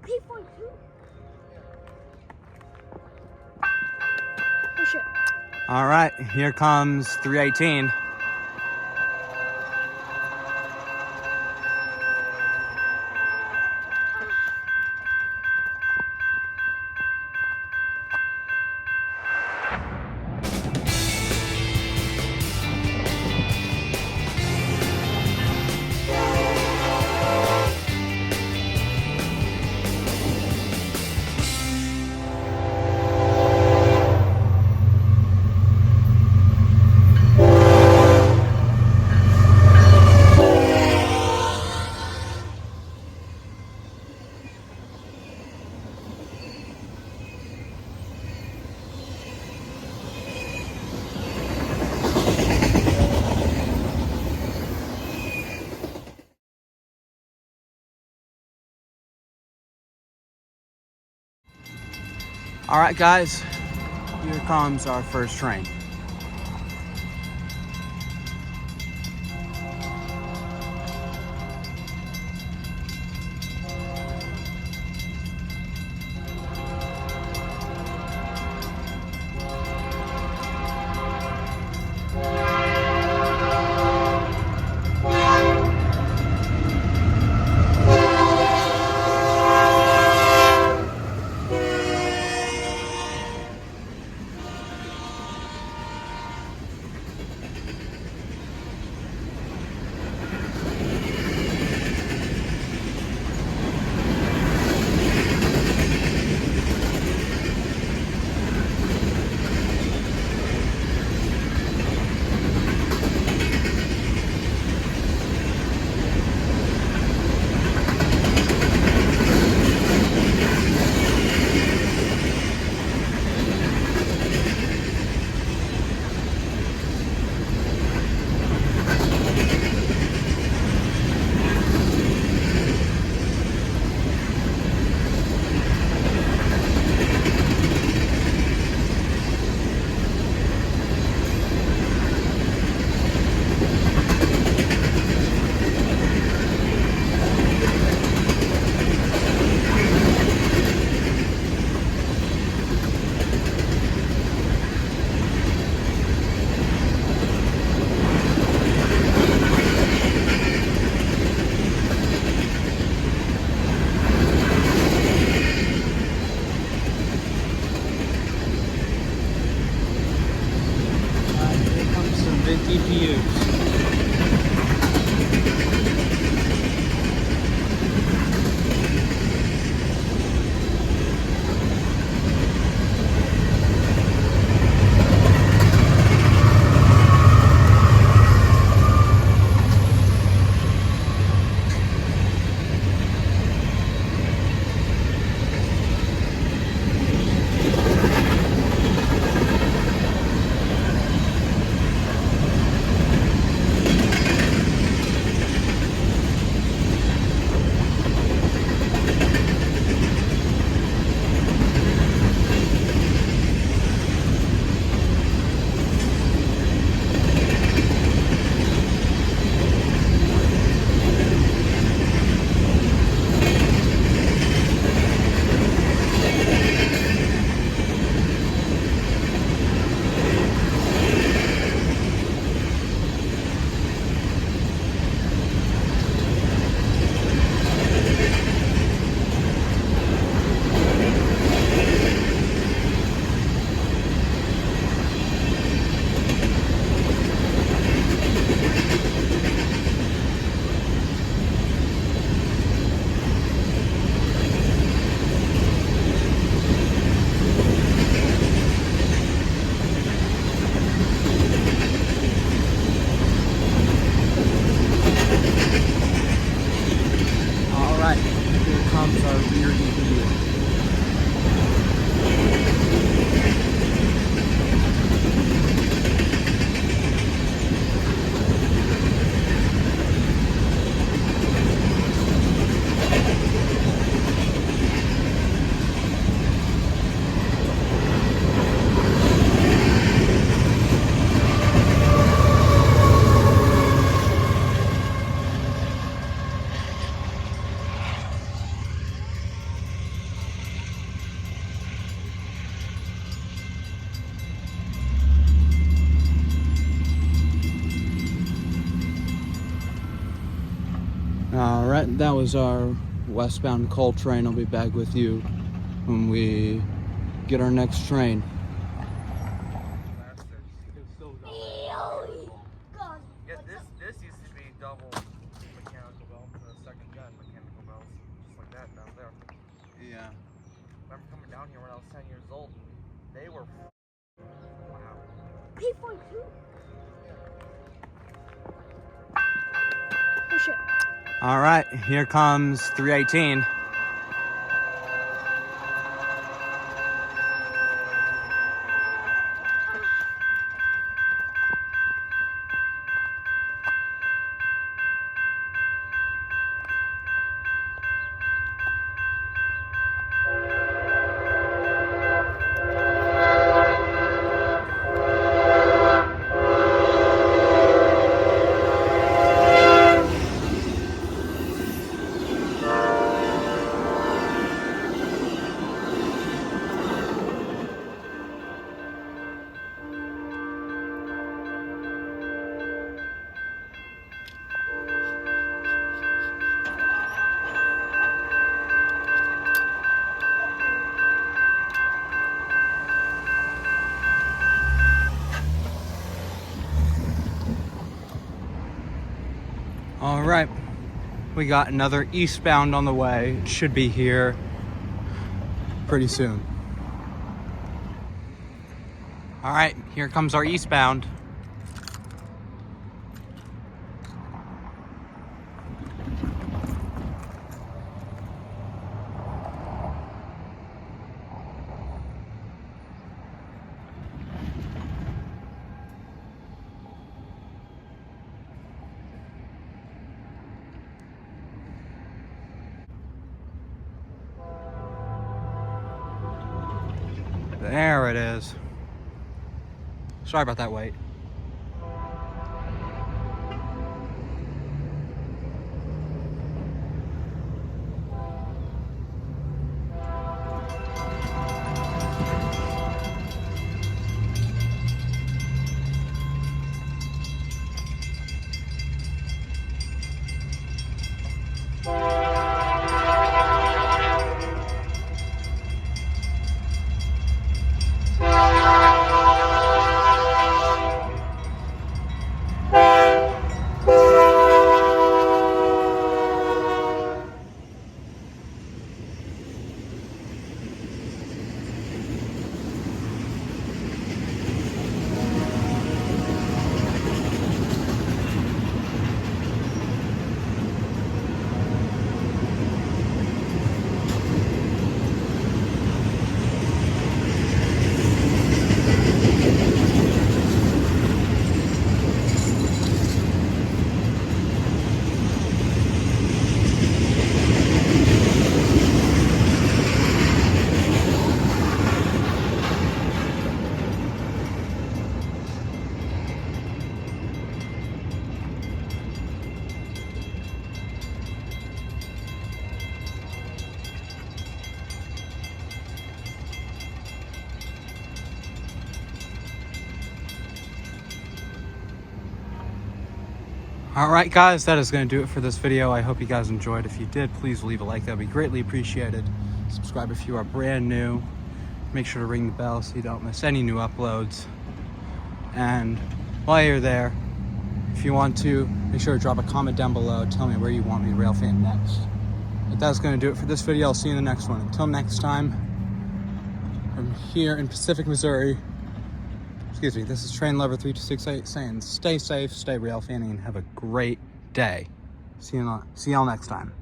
8.2. Oh shit. All right, here comes 318. All right, guys, here comes our first train. Here comes some venti views. All right, here comes our rear view. Alright, that was our westbound coal train. I'll be back with you when we get our next train. Yeah, this used to be double mechanical belt, second gen mechanical belts, just like that down there. Yeah. I remember coming down here when I was 10 years old, and they were wow. P42. Oh shit. Alright, here comes 318. All right, we got another eastbound on the way. It should be here pretty soon. All right, here comes our eastbound. There it is. Sorry about that wait. Alright guys, that is going to do it for this video. I hope you guys enjoyed. If you did, please leave a like. That would be greatly appreciated. Subscribe if you are brand new. Make sure to ring the bell so you don't miss any new uploads. And while you're there, if you want to, make sure to drop a comment down below. Tell me where you want me to rail fan next. But that's going to do it for this video. I'll see you in the next one. Until next time, from here in Pacific, Missouri, excuse me, this is Train Lover 3268 saying stay safe, stay rail fanning, and have a great day. See y'all next time.